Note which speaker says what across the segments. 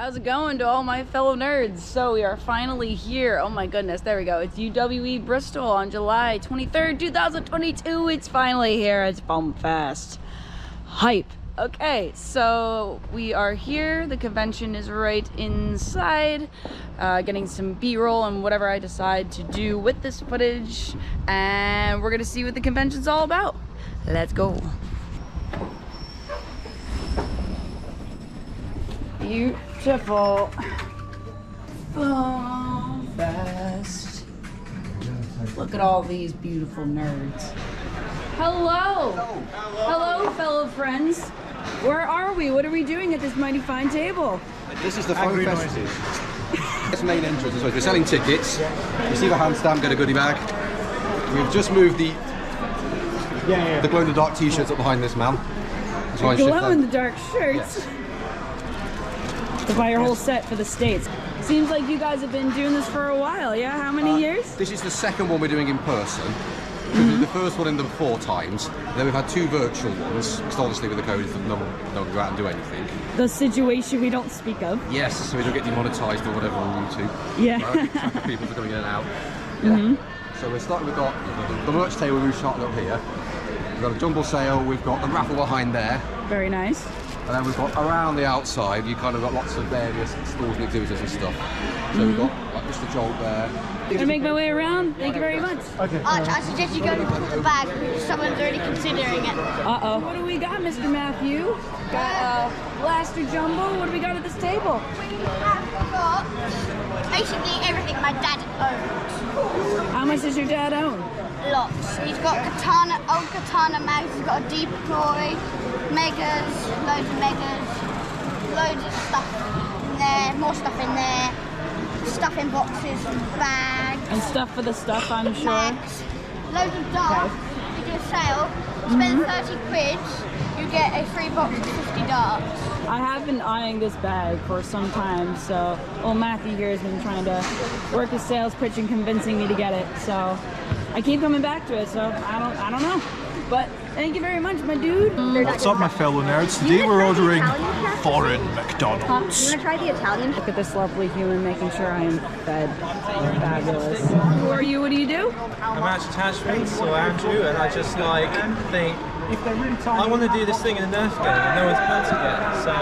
Speaker 1: How's it going to all my fellow nerds? So we are finally here. Oh my goodness, there we go. It's UWE Bristol on July 23rd, 2022. It's finally here. It's FoamFest. Hype. Okay, so we are here. The convention is right inside. Getting some B-roll and whatever I decide to do with this footage. And we're gonna see what the convention's all about. Let's go. Beautiful FoamFest. Look at all these beautiful nerds. Hello! Hello, fellow friends. Where are we? What are we doing at this mighty fine table?
Speaker 2: This is the FoamFest. It's main entrance. So we're selling tickets. Receive a hand stamp, get a goodie bag. We've just moved the glow-in-the-dark t-shirts up behind this man.
Speaker 1: Glow-in-the-dark shirts?
Speaker 2: Yes.
Speaker 1: To buy your whole set for the States. Seems like you guys have been doing this for a while, yeah? How many years?
Speaker 2: This is the second one we're doing in person. We did the first one in them 4 times. Then we've had 2 virtual ones, because obviously with the code, no one can go out and do anything.
Speaker 1: The situation we don't speak of.
Speaker 2: Yes, so we don't get demonetized or whatever on YouTube.
Speaker 1: Yeah.
Speaker 2: People are coming in and out. Yeah. So we're starting, we've got the merch table we've started up here. We've got a jumble sale, we've got the raffle behind there.
Speaker 1: Very nice.
Speaker 2: And then we've got around the outside, you kind of got lots of various stalls and exhibitors and stuff. So we've got like JustaJolt there.
Speaker 1: I'm gonna make my way around. Thank you very much.
Speaker 3: Okay. Arch, I suggest you go and put the bag. Someone's already considering it.
Speaker 1: Uh-oh. What do we got, Mr. Matthew? Got Blaster Jumble. What do we got at this table?
Speaker 3: We have got basically everything my dad owns.
Speaker 1: How much does your dad own?
Speaker 3: Lots. He's got katana, old katana mags. He's got a deploy, megas, loads of stuff in there, more stuff in there. Stuff in boxes and bags.
Speaker 1: And stuff for the stuff, I'm sure.
Speaker 3: Mags. Loads of darts. We do a sale. Spend 30 quid, you get a free box of 50 darts.
Speaker 1: I have been eyeing this bag for some time, so Matthew here has been trying to work his sales pitch and convincing me to get it. So I keep coming back to it, so I don't know. But thank you very much, my dude.
Speaker 4: What's up, my fellow nerds? Today we're ordering foreign McDonald's.
Speaker 3: You want to try the Italian?
Speaker 1: Look at this lovely human making sure I am fed. Fabulous. Who are you? What do you do?
Speaker 5: I'm Atch Attachments, or Andrew, and I just think I want to do this thing in a Nerf game and no one's built it yet, so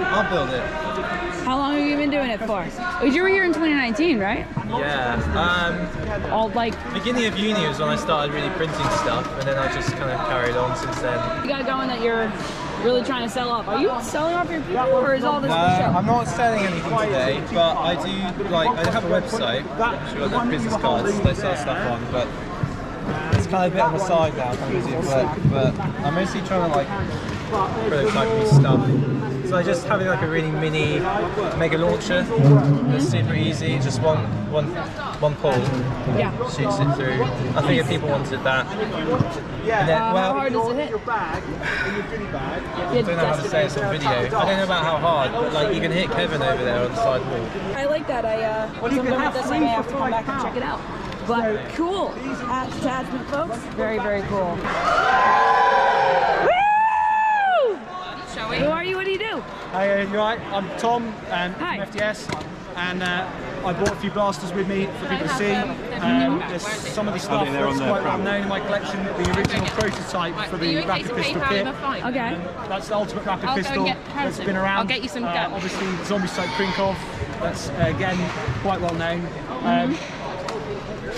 Speaker 5: I'll build it.
Speaker 1: How long have you been doing it for? Oh, you were here in 2019, right?
Speaker 5: Yeah.
Speaker 1: All like
Speaker 5: beginning of uni was when I started really printing stuff, and then I just kind of carried on since then.
Speaker 1: You got going that you're really trying to sell off. Are you selling off your people, or is all this for show?
Speaker 5: I'm not selling anything today, but I do I have a website. I'm sure that business cards they sell stuff on, but it's kind of a bit on the side now, kind of busy at work. But I'm mostly trying to like prototype new stuff. So I just having like a really mini mega launcher that's super easy, just one pull, shoots it through. I figured people wanted that. And then,
Speaker 1: how hard does it hit?
Speaker 5: I don't know how to say this on video. I don't know about how hard, but like you can hit Kevin over there on the side wall.
Speaker 1: I like that. When I'm done with this, I may have to come back and check it out. But cool. Atch Attachment, folks. Very, very cool. Woo! Who are you? What do you do?
Speaker 4: Hey, you right? I'm Tom from
Speaker 1: Hi.
Speaker 4: FDS, and I brought a few blasters with me for people to see. There's some of the stuff that's quite well known in my collection. The original prototype for the rapid pistol kit.
Speaker 1: Okay.
Speaker 4: That's the ultimate rapid pistol that's been around.
Speaker 6: I'll get you some guns.
Speaker 4: Obviously, Zombie Strike Krinkov. That's again quite well known.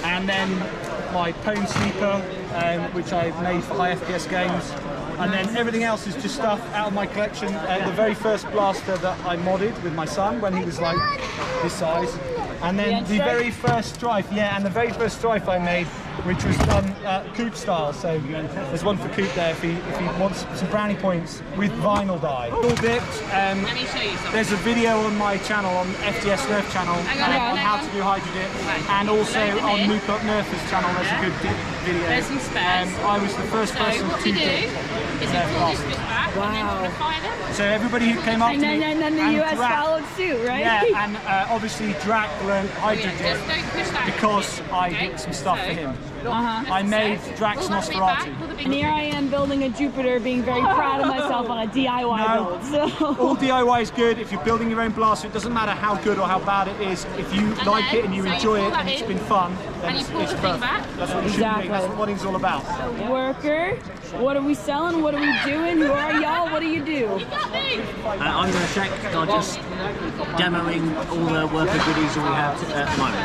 Speaker 4: And then my Pwn Sneaker, which I've made for high FPS games. And then everything else is just stuff out of my collection. The very first blaster that I modded with my son when he was like this size. And then the very first Strife, and the very first Strife I made, which was done Coop style. So there's one for Coop there if he wants some brownie points with vinyl dye. All dipped.
Speaker 6: Let me show you something.
Speaker 4: There's a video on my channel, on FDS Nerf channel, on how to do hydro dip, and also on Mook Up Nerfers channel. There's a good dip video.
Speaker 6: There's some spares.
Speaker 4: I was the first person
Speaker 6: what
Speaker 4: to
Speaker 6: we do
Speaker 4: dip.
Speaker 6: is you pull this bit back and then you fire them.
Speaker 4: So everybody who came up to me,
Speaker 1: And the US
Speaker 4: Drac,
Speaker 1: followed suit, right?
Speaker 4: yeah, and obviously Drac learned hydro
Speaker 6: Just
Speaker 4: dip
Speaker 6: don't push that.
Speaker 4: because I did some stuff for him. I made Drac's Nosferatu.
Speaker 1: And here I am building a Jupiter, being very proud of myself on a DIY build. So.
Speaker 4: All DIY is good. If you're building your own blaster, it doesn't matter how good or how bad it is. If you like it and you enjoy it and it's been fun, then it's perfect. That's what you should be. That's what modding's all about.
Speaker 1: Worker, what are we selling? What are we doing? Who are y'all? What do you do?
Speaker 7: I'm going to check. I'm just demoing all the worker goodies that we have at the moment.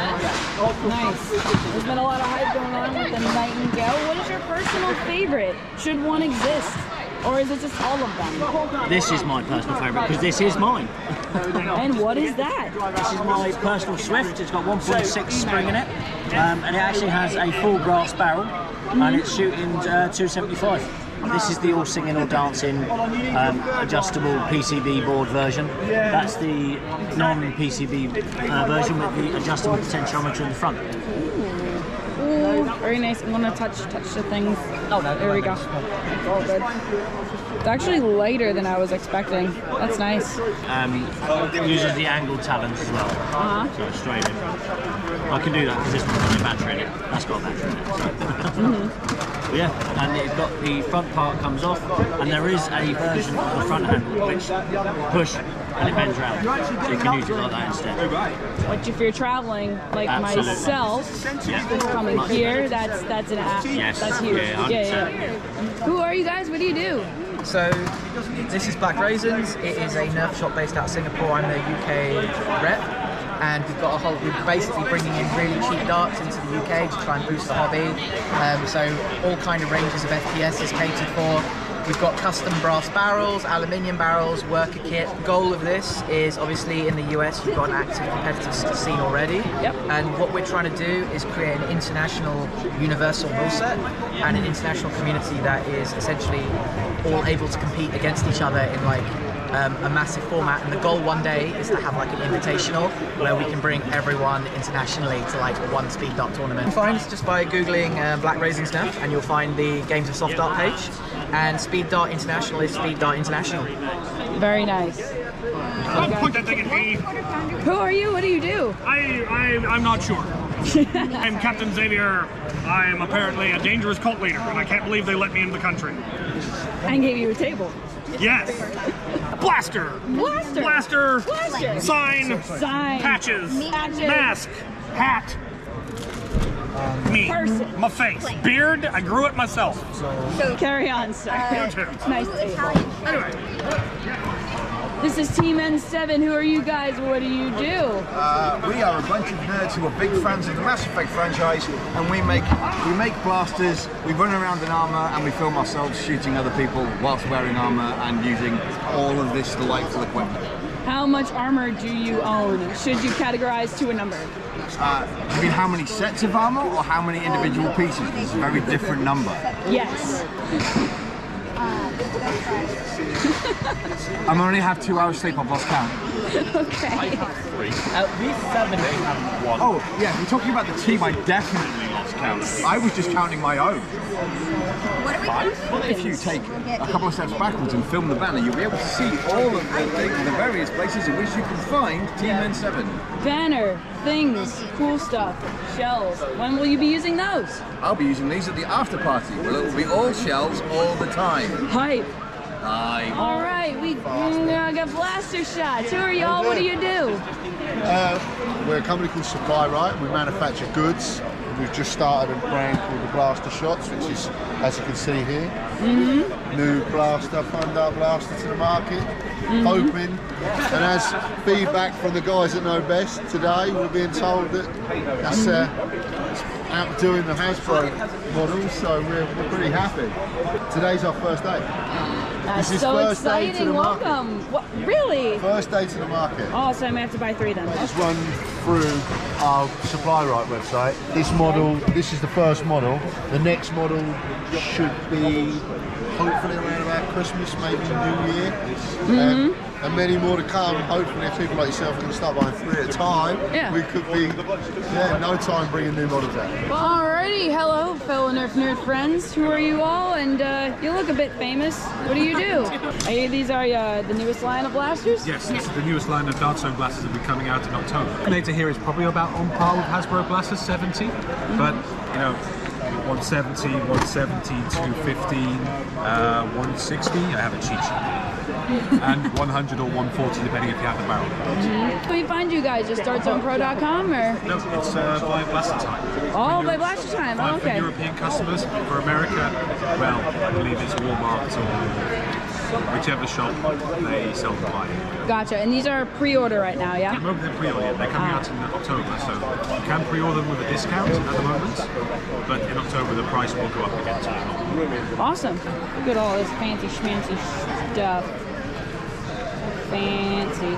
Speaker 1: Nice. There's been a lot of hype going on with the Nightingale. What is your personal favorite? Should one exist? Or is it just all of them?
Speaker 7: This is my personal favourite because this is mine.
Speaker 1: And what is that?
Speaker 7: This is my personal Swift. It's got 1.6 spring in it, and it actually has a full brass barrel, and it's shooting 275. This is the all singing, all dancing adjustable PCB board version. That's the non-PCB version with the adjustable potentiometer in the front.
Speaker 1: Ooh, very nice. I'm gonna touch the things. Oh, there we go. It's all good. It's actually lighter than I was expecting. That's nice.
Speaker 7: It uses the angled talons as well. So straight in. I can do that because this one's got a battery in it. That's got a battery in it. So. But yeah, and it's got the front part comes off, and there is a version of the front handle which push and it bends around. So you can use it like that instead.
Speaker 1: Which if you're traveling like myself, coming here, that's an app.
Speaker 7: Yes.
Speaker 1: That's huge. Yeah. Who are you guys? What do you do?
Speaker 8: So this is Black Raisins. It is a Nerf shop based out of Singapore. I'm the UK rep, and we've got we're basically bringing in really cheap darts into the UK to try and boost the hobby. So all kind of ranges of FPS is catered for. We've got custom brass barrels, aluminium barrels, worker kit. The goal of this is obviously in the US you've got an active competitive scene already. And what we're trying to do is create an international universal rule set and an international community that is essentially all able to compete against each other in like a massive format, and the goal one day is to have like an invitational where we can bring everyone internationally to like one speed dart tournament. You can find just by googling Black Raisins Nerf, and you'll find the Games of Soft Dart page, and Speed Dart International is Speed Dart International.
Speaker 1: Very nice.
Speaker 9: Point that thing at me.
Speaker 1: Who are you? What do you do?
Speaker 9: I'm not sure. I'm Captain Xavier. I am apparently a dangerous cult leader, and I can't believe they let me into the country.
Speaker 1: And gave you a table.
Speaker 9: Yes. Blaster. Sign. Patches. Mask. Hat. Me.
Speaker 1: Person.
Speaker 9: My face. Beard. I grew it myself.
Speaker 1: Carry on, sir.
Speaker 9: You too.
Speaker 1: Nice table.
Speaker 9: Anyway.
Speaker 1: This is Team N7. Who are you guys? What do you do?
Speaker 10: We are a bunch of nerds who are big fans of the Mass Effect franchise, and we make blasters, we run around in armor, and we film ourselves shooting other people whilst wearing armor and using all of this delightful equipment.
Speaker 1: How much armor do you own? Should you categorize to a number?
Speaker 10: You mean how many sets of armor or how many individual pieces? It's a very different number.
Speaker 1: Yes.
Speaker 10: I only have 2 hours sleep, I've lost count.
Speaker 1: Okay.
Speaker 8: At least 7 have one.
Speaker 10: Oh, yeah, if you're talking about the team, I definitely lost count. I was just counting my own. If you take a couple of steps backwards and film the banner, you'll be able to see all of the various places in which you can find Team N7.
Speaker 1: Banner, things, cool stuff, shells. When will you be using those?
Speaker 10: I'll be using these at the after party, where it will be all shells all the time.
Speaker 1: Hype. All right, we got blaster shots. Who are y'all? What do you do?
Speaker 11: We're a company called Supply Right. We manufacture goods. We've just started a brand called the Blaster Shots, which is, as you can see here, new blaster, fun dart blaster to the market. Hoping, and as feedback from the guys that know best today, we're being told that it's outdoing the Hasbro models, so we're pretty happy. Today's our first day.
Speaker 1: That's
Speaker 11: this is
Speaker 1: so
Speaker 11: first
Speaker 1: exciting.
Speaker 11: Day to the
Speaker 1: Welcome. What, really?
Speaker 11: First day to the market.
Speaker 1: Oh, so I'm gonna have to buy 3 then.
Speaker 11: Let's run through our Supply Right website. This model, this is the first model. The next model should be hopefully around about Christmas, maybe New Year. And many more to come. Hopefully, if people like yourself can start buying 3 at a time, we could be, no time bringing new models out.
Speaker 1: Alrighty, hello, fellow Nerf nerd friends. Who are you all? And you look a bit famous. What do you do? These are the newest line of blasters?
Speaker 12: Yes, this is the newest line of Dark Zone blasters that will be coming out in October. The data here is probably about on par with Hasbro Blasters 70, but you know, 170, 170, 215, 160. I have a cheat sheet. And 100 or 140 depending if you have the barrel.
Speaker 1: Where do you find you guys? Just dartzonepro.com or?
Speaker 12: No, it's by Blaster Time.
Speaker 1: Oh, by Blaster Time. Oh, okay.
Speaker 12: For European customers. For America, well, I believe it's Walmart or whichever shop they sell the buy.
Speaker 1: Gotcha. And these are pre-order right now, yeah?
Speaker 12: At the moment they're pre-order. They're coming out in October, so you can pre-order them with a discount at the moment. But in October the price will go up again. So
Speaker 1: awesome. Look at all this fancy schmancy stuff. Fancy.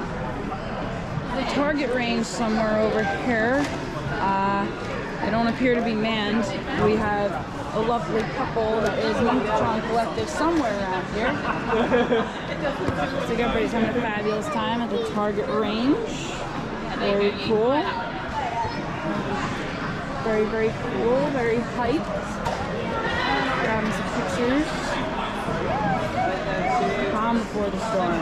Speaker 1: The target range somewhere over here. They don't appear to be manned. We have a lovely couple that is MonkeyTron Collective somewhere around here. So everybody's having a fabulous time at the target range. Very cool. Very, very cool. Very hyped. Grabbing some pictures. Calm before the storm.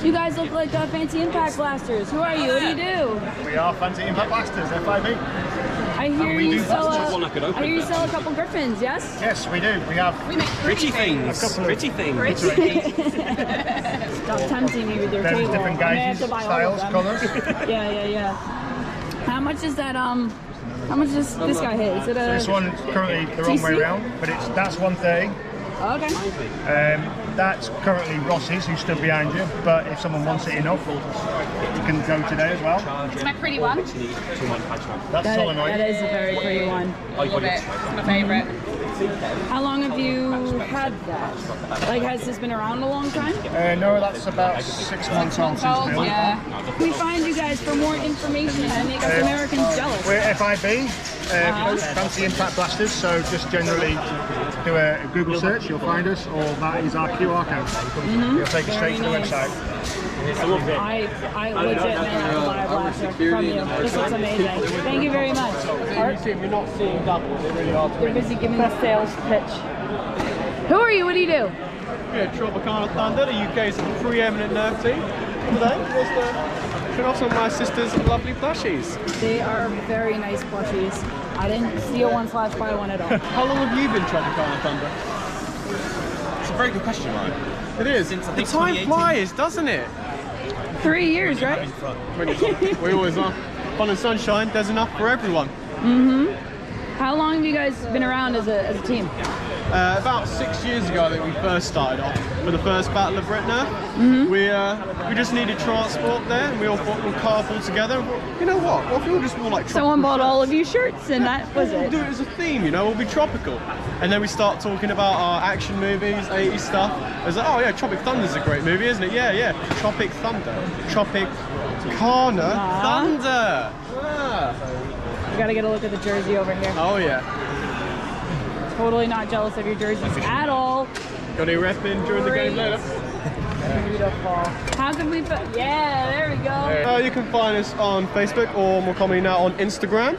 Speaker 1: You guys look like fancy impact blasters. Who are you? What do you do?
Speaker 13: We are Fancy Impact Blasters, FIB.
Speaker 1: I hear you sell a couple Griffins, yes?
Speaker 13: Yes, we do. We have
Speaker 5: pretty things. Pretty things.
Speaker 1: Stop tempting me with your
Speaker 13: various
Speaker 1: table.
Speaker 13: different gauges, styles, colours.
Speaker 1: Yeah. How much is that? How much does this guy hit? Is it a?
Speaker 13: So this one currently the wrong way around, but that's 130.
Speaker 1: Okay.
Speaker 13: That's currently Ross's, who stood behind you, but if someone wants it enough, you can go today as well.
Speaker 6: It's my pretty one.
Speaker 13: That's solenoid.
Speaker 1: That is a very pretty one.
Speaker 6: I love it. It's my favourite.
Speaker 1: How long have you had that? Like, has this been around a long time?
Speaker 13: No, that's about 6 months on since built.
Speaker 1: Yeah. We find you guys for more information and make us Americans jealous.
Speaker 13: We're FIB, Fancy Impact Blasters, so just generally do a Google search, you'll find us, or that is our QR code. It'll take you straight to the website.
Speaker 1: I legit may have to buy a blaster from you. This looks amazing. Thank you very much.
Speaker 14: We're not seeing double, they really are.
Speaker 1: They're busy giving the sales pitch. Who are you? What do you do?
Speaker 14: Yeah, Tropicana Thunder, the UK's preeminent Nerf team. Today was to show off some of my sister's lovely plushies.
Speaker 1: They are very nice plushies. I didn't steal one / buy one at all.
Speaker 14: How long have you been Tropicana Thunder?
Speaker 5: It's a very good question, Ryan.
Speaker 14: It is.
Speaker 5: Since, I
Speaker 14: the
Speaker 5: think,
Speaker 14: time flies, doesn't it?
Speaker 1: 3 years, right?
Speaker 14: We always are. Fun and sunshine, there's enough for everyone.
Speaker 1: How long have you guys been around as a team?
Speaker 14: About 6 years ago, I think we first started off for the first Battle of Nerf. We just needed transport there, and we all thought we'd carpool together. You know what? What if we all just wore like tropical
Speaker 1: Someone bought
Speaker 14: shirts?
Speaker 1: all of you shirts, and that was
Speaker 14: We'll
Speaker 1: it.
Speaker 14: do it as a theme, you know, we'll be tropical. And then we start talking about our action movies, 80s stuff. It's like, oh yeah, Tropic Thunder's a great movie, isn't it? Yeah. Tropic Thunder. Tropicana Thunder.
Speaker 1: You gotta get a look at the jersey over here.
Speaker 14: Oh yeah.
Speaker 1: Totally not jealous of your jerseys at all.
Speaker 14: Got any rep in during the game later?
Speaker 1: Beautiful. How can we yeah, there we go.
Speaker 14: You can find us on Facebook, or more commonly now on Instagram.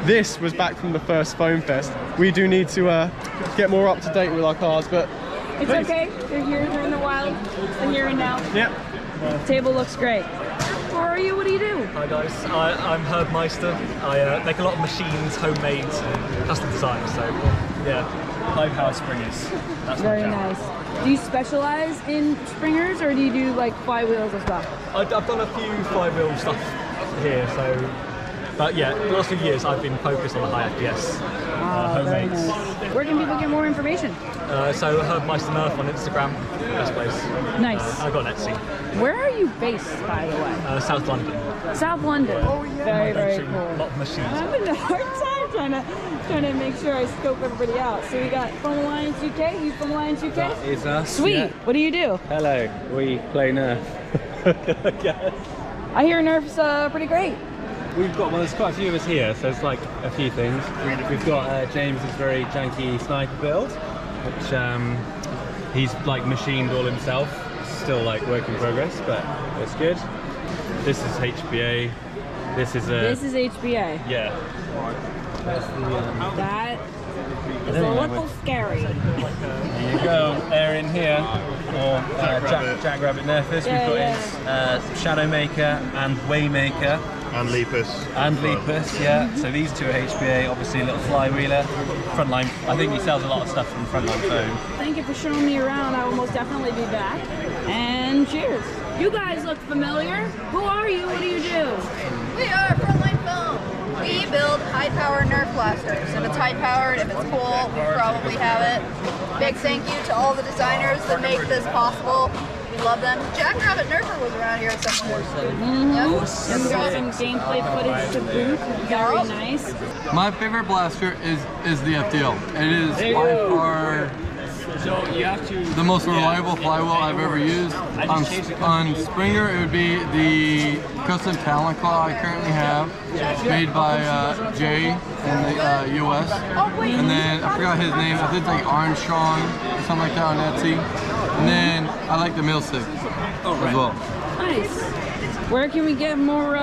Speaker 14: This was back from the first FoamFest. We do need to get more up to date with our cards, but
Speaker 1: It's okay. They're here. They're in the wild. They're here and now.
Speaker 14: Yep.
Speaker 1: Table looks great. Who are you? What do you do?
Speaker 15: Hi guys, I'm Herbmeister. I make a lot of machines, homemade, custom design. So yeah, high-powered springers. That's
Speaker 1: Very nice. Do you specialize in springers, or do you do like flywheels as well?
Speaker 15: I've done a few flywheel stuff here, so. But yeah, the last few years I've been focused on the high FPS
Speaker 1: Very
Speaker 15: homemade.
Speaker 1: nice. Where can people get more information?
Speaker 15: So Herbmeister Nerf on Instagram, best place.
Speaker 1: Nice.
Speaker 15: I've got Etsy.
Speaker 1: Where are you based, by the way?
Speaker 15: South London.
Speaker 1: South London. Oh yeah. Very, very cool.
Speaker 15: A lot of machines.
Speaker 1: I'm having a hard time trying to make sure I scope everybody out. So we got Foam Alliance UK. You Foam Alliance UK?
Speaker 16: That is us.
Speaker 1: Sweet.
Speaker 16: Yeah.
Speaker 1: What do you do?
Speaker 16: Hello. We play Nerf.
Speaker 1: I hear Nerf's pretty great.
Speaker 16: We've got, well, there's quite a few of us here, so it's like a few things. We've got James's very janky sniper build, which he's like machined all himself. Still like work in progress, but it's good. This is HBA. This is
Speaker 1: HBA.
Speaker 16: Yeah. That's the,
Speaker 1: that is a little scary.
Speaker 16: There you go. Air in here, or Jackrabbit Nerfers.
Speaker 1: Yeah,
Speaker 16: We've got his Shadowmaker and Waymaker
Speaker 13: And Lepus.
Speaker 15: And Lepus, yeah. So these two are HBA, obviously a little fly wheeler. Frontline, I think he sells a lot of stuff from Frontline Foam.
Speaker 1: Thank you for showing me around. I will most definitely be back. And cheers. You guys look familiar. Who are you? What do you do?
Speaker 6: We are Frontline Foam. We build high-power Nerf blasters. If it's high-powered, if it's cool, we probably have it. Big thank you to all the designers that make this possible. We love them. Jackrabbit Nerfer was around here somewhere.
Speaker 1: Yep. Got some gameplay footage to boot. Very nice.
Speaker 17: My favorite blaster is the FDL. It is by far the most reliable flywheel I've ever used. On Springer, it would be the custom Talon Claw I currently have, made by Jay in the US. And then I forgot his name. I think it's like Armstrong or something like that on Etsy. And then I like the mill stick as well.
Speaker 1: Nice. Where can we get more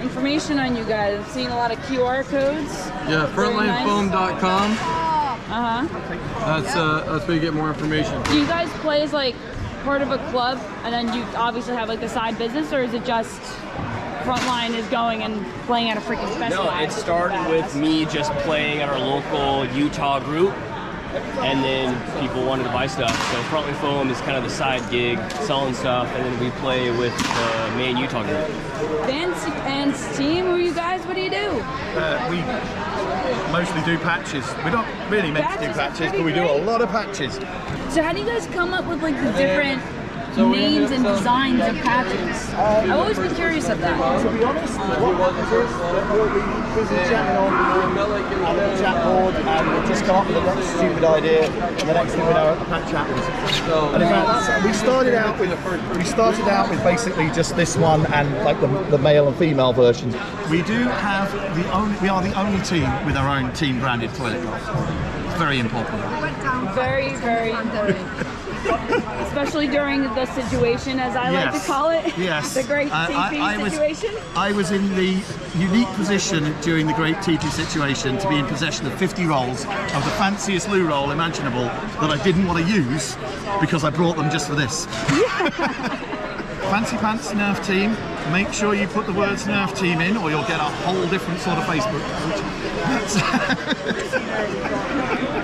Speaker 1: information on you guys? I'm seeing a lot of QR codes.
Speaker 17: Yeah, frontlinefoam.com. That's where you get more information.
Speaker 1: Do you guys play as like part of a club, and then you obviously have like the side business, or is it just Frontline is going and playing at a freaking festival?
Speaker 18: No, it started with me just playing at our local Utah group, and then people wanted to buy stuff. So Frontline Foam is kind of the side gig, selling stuff, and then we play with the main Utah group.
Speaker 1: Vance team, who are you guys? What do you do?
Speaker 10: We mostly do patches. We don't really make do patches, but we do a lot of patches.
Speaker 1: So how do you guys come up with like the different names and designs of patches? I've always been curious of that.
Speaker 4: To be honest, what happens is we'll be busy chatting on the chat board, and we'll just come up with a next stupid idea, and the next thing we know, a patch happens. And in fact, we started out with basically just this one and like the male and female versions.
Speaker 10: We we are the only team with our own team branded toilet roll. It's very important.
Speaker 1: Very, very important. Especially during the situation, as I like to call it.
Speaker 10: Yes.
Speaker 1: The great TP situation.
Speaker 10: I was in the unique position during the great TP situation to be in possession of 50 rolls of the fanciest loo roll imaginable that I didn't want to use because I brought them just for this. Fancy Pants Nerf team, make sure you put the words Nerf team in or you'll get a whole different sort of Facebook page.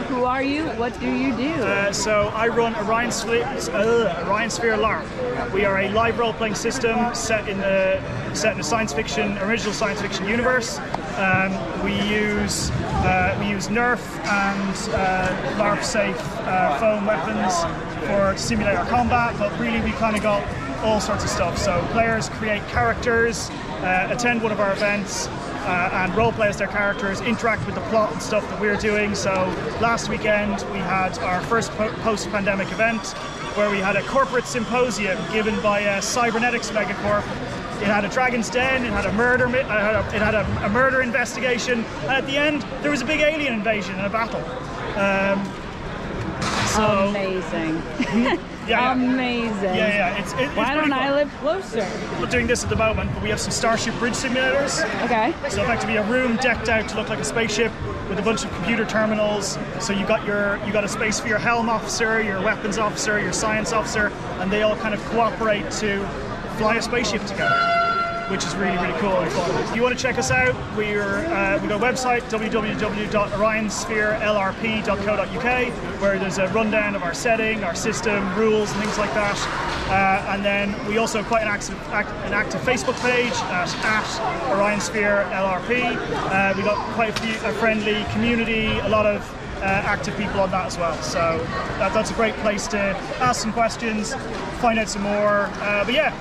Speaker 1: Who are you? What do you do?
Speaker 4: So I run Orion Sphere LRP. We are a live role-playing system set in the original science fiction universe. We use Nerf and LARP-safe foam weapons to simulate our combat, but really we kind of got all sorts of stuff. So players create characters, attend one of our events, and role-play as their characters, interact with the plot and stuff that we're doing. So last weekend we had our first post-pandemic event where we had a corporate symposium given by Cybernetics Megacorp. It had a Dragon's Den, it had a murder, a murder investigation, and at the end there was a big alien invasion and a battle.
Speaker 1: Amazing.
Speaker 4: Yeah.
Speaker 1: Amazing.
Speaker 4: Yeah. It's
Speaker 1: Why don't I live closer?
Speaker 4: We're doing this at the moment, but we have some Starship Bridge simulators.
Speaker 1: Okay.
Speaker 4: So effectively a room decked out to look like a spaceship with a bunch of computer terminals. So you got a space for your helm officer, your weapons officer, your science officer, and they all kind of cooperate to fly a spaceship together, which is really, really cool and fun. If you want to check us out, we got a website, www.orionspherelrp.co.uk, where there's a rundown of our setting, our system, rules, and things like that. And then we also have quite an active Facebook page at Orion Sphere LRP. We got quite a friendly community, a lot of active people on that as well. So that's a great place to ask some questions, find out some more. But yeah.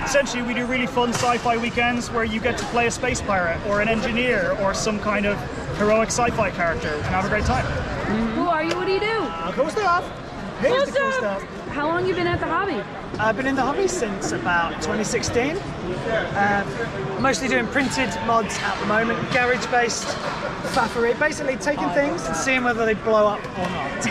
Speaker 4: Essentially, we do really fun sci-fi weekends where you get to play a space pirate or an engineer or some kind of heroic sci-fi character and have a great time.
Speaker 1: Who are you? What do you do?
Speaker 4: Cool stuff. Here's the cool stuff.
Speaker 1: How long have you been at the hobby?
Speaker 19: I've been in the hobby since about 2016. Mostly doing printed mods at the moment, garage-based faffery. Basically taking things and seeing whether they blow up or not.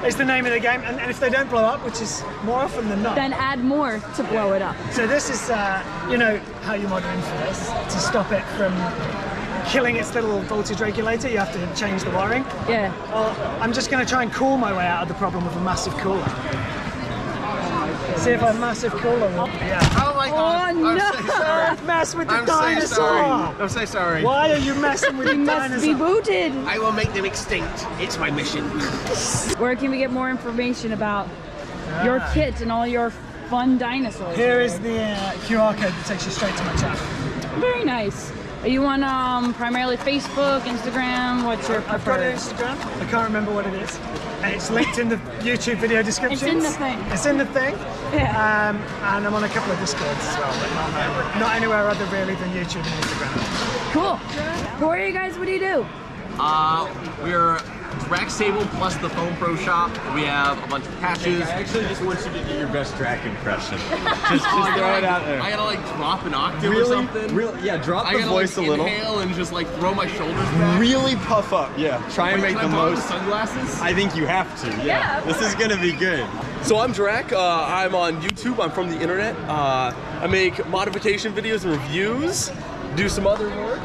Speaker 19: Is the name of the game, and if they don't blow up, which is more often than not,
Speaker 1: then add more to blow it up.
Speaker 19: So this is, you know how you mod Infamous. To stop it from killing its little voltage regulator, you have to change the wiring.
Speaker 1: Yeah.
Speaker 19: Well, I'm just going to try and cool my way out of the problem with a massive cooler. See if I'm massive cool on it.
Speaker 14: Yeah. Oh my god.
Speaker 19: Oh,
Speaker 14: I'm
Speaker 19: no.
Speaker 14: so sorry.
Speaker 19: Mess with the
Speaker 14: I'm
Speaker 19: dinosaur.
Speaker 14: so sorry. I'm so sorry.
Speaker 19: Why are you messing with the dinosaur?
Speaker 1: Must be booted.
Speaker 14: I will make them extinct. It's my mission.
Speaker 1: Where can we get more information about your kit and all your fun dinosaurs?
Speaker 19: Here is the QR code that takes you straight to my channel.
Speaker 1: Very nice. Are you on primarily Facebook, Instagram? What's your
Speaker 19: I've got
Speaker 1: preferred?
Speaker 19: an Instagram. I can't remember what it is. It's linked in the YouTube video description.
Speaker 1: It's in the thing.
Speaker 19: It's in the thing.
Speaker 1: Yeah.
Speaker 19: And I'm on a couple of Discords as well, but not anywhere other really than YouTube and Instagram.
Speaker 1: Cool. Who are you guys? What do you do?
Speaker 20: We're Drac Stable plus the Foam Pro shop. We have a bunch of patches.
Speaker 21: I actually just want you to do your best Drac impression. just throw it out there.
Speaker 20: I gotta like drop an octave
Speaker 21: Really?
Speaker 20: or something.
Speaker 21: Really? Yeah, drop the
Speaker 20: I gotta,
Speaker 21: voice
Speaker 20: like,
Speaker 21: a little.
Speaker 20: Inhale and just like throw my shoulders back.
Speaker 21: Really puff up, yeah. Try and
Speaker 20: Wait,
Speaker 21: make
Speaker 20: can
Speaker 21: the
Speaker 20: I borrow
Speaker 21: most.
Speaker 20: the sunglasses?
Speaker 21: I think you have to, yeah.
Speaker 20: Yeah, of
Speaker 21: This is gonna be good.
Speaker 20: So I'm Drac. I'm on YouTube. I'm from the internet. I make modification videos and reviews. Do some other work.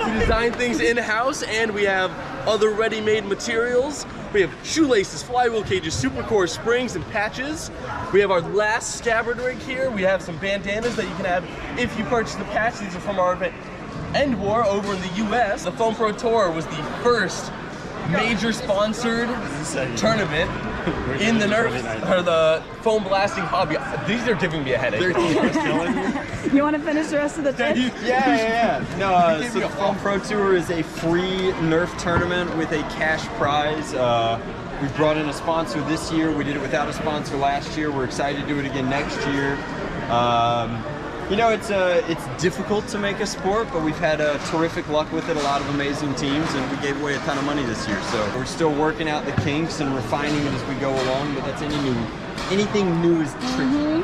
Speaker 20: We design things in-house, and we have other ready-made materials. We have shoelaces, flywheel cages, supercore springs, and patches. We have our last scabbard rig here. We have some bandanas that you can have if you purchase the patch. These are from our event End War over in the US. The Foam Pro Tour was the first major sponsored tournament in the Nerf, or the foam blasting hobby. These are giving me a headache.
Speaker 1: You want to finish the rest of the thing?
Speaker 21: Yeah. No, so the Foam Pro Tour is a free Nerf tournament with a cash prize. We brought in a sponsor this year. We did it without a sponsor last year. We're excited to do it again next year. You know, it's difficult to make a sport, but we've had terrific luck with it, a lot of amazing teams, and we gave away a ton of money this year. So we're still working out the kinks and refining it as we go along, but that's anything new is tricky.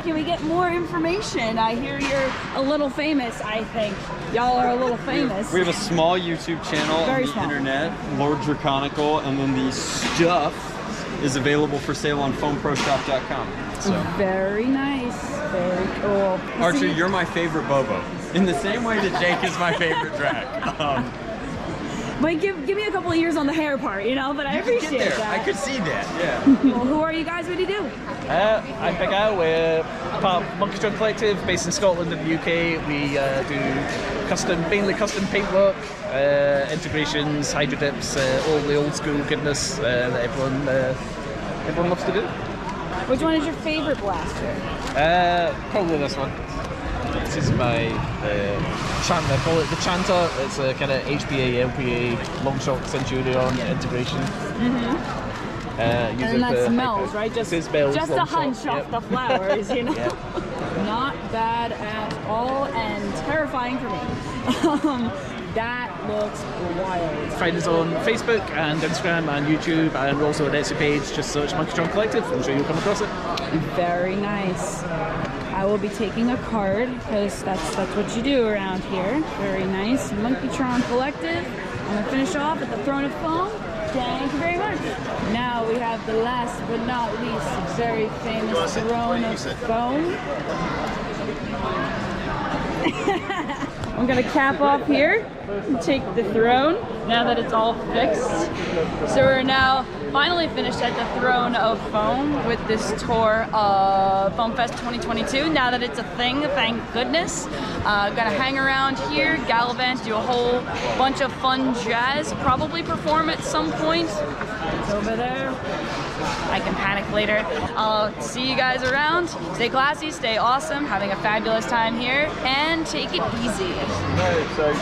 Speaker 1: Can we get more information? I hear you're a little famous, I think. Y'all are a little famous.
Speaker 21: We have a small YouTube channel on the internet, Lord Draconical, and then the stuff is available for sale on foamproshop.com. So.
Speaker 1: Very nice. Very cool.
Speaker 21: Archer, you're my favorite Bobo. In the same way that Jake is my favorite Drac.
Speaker 1: But give me a couple of years on the hair part, you know, but I appreciate that.
Speaker 21: I could see that, yeah.
Speaker 1: Well, who are you guys? What do you do?
Speaker 22: I'm Big Al. We're part of MonkeyTron Collective, based in Scotland and the UK. We do mainly custom paintwork, integrations, hydro dips, all the old school goodness that everyone loves to do.
Speaker 1: Which one is your favorite blaster?
Speaker 22: Probably this one. This is my Chanter. I call it the Chanter. It's a kind of HPA, LPA, Longshot Centurion integration.
Speaker 1: And that smells, right? Just
Speaker 22: it smells
Speaker 1: just a hunch
Speaker 22: yep.
Speaker 1: off the flowers, you know?
Speaker 22: Yep.
Speaker 1: Not bad at all and terrifying for me. That looks wild.
Speaker 22: Find us on Facebook and Instagram and YouTube, and also an Etsy page. Just search MonkeyTron Collective. I'm sure you'll come across it.
Speaker 1: Very nice. I will be taking a card because that's what you do around here. Very nice. MonkeyTron Collective. I'm gonna finish off at the Throne of Foam. Thank you very much. Now we have the last but not least very famous Throne of Foam. I'm gonna cap off here and take the throne now that it's all fixed. So we're now finally finished at the Throne of Foam with this tour of FoamFest 2022. Now that it's a thing, thank goodness. Gonna hang around here, gallivant, do a whole bunch of fun jazz, probably perform at some point. It's over there. I can panic later. I'll see you guys around. Stay classy, stay awesome, having a fabulous time here, and take it easy.
Speaker 21: No, so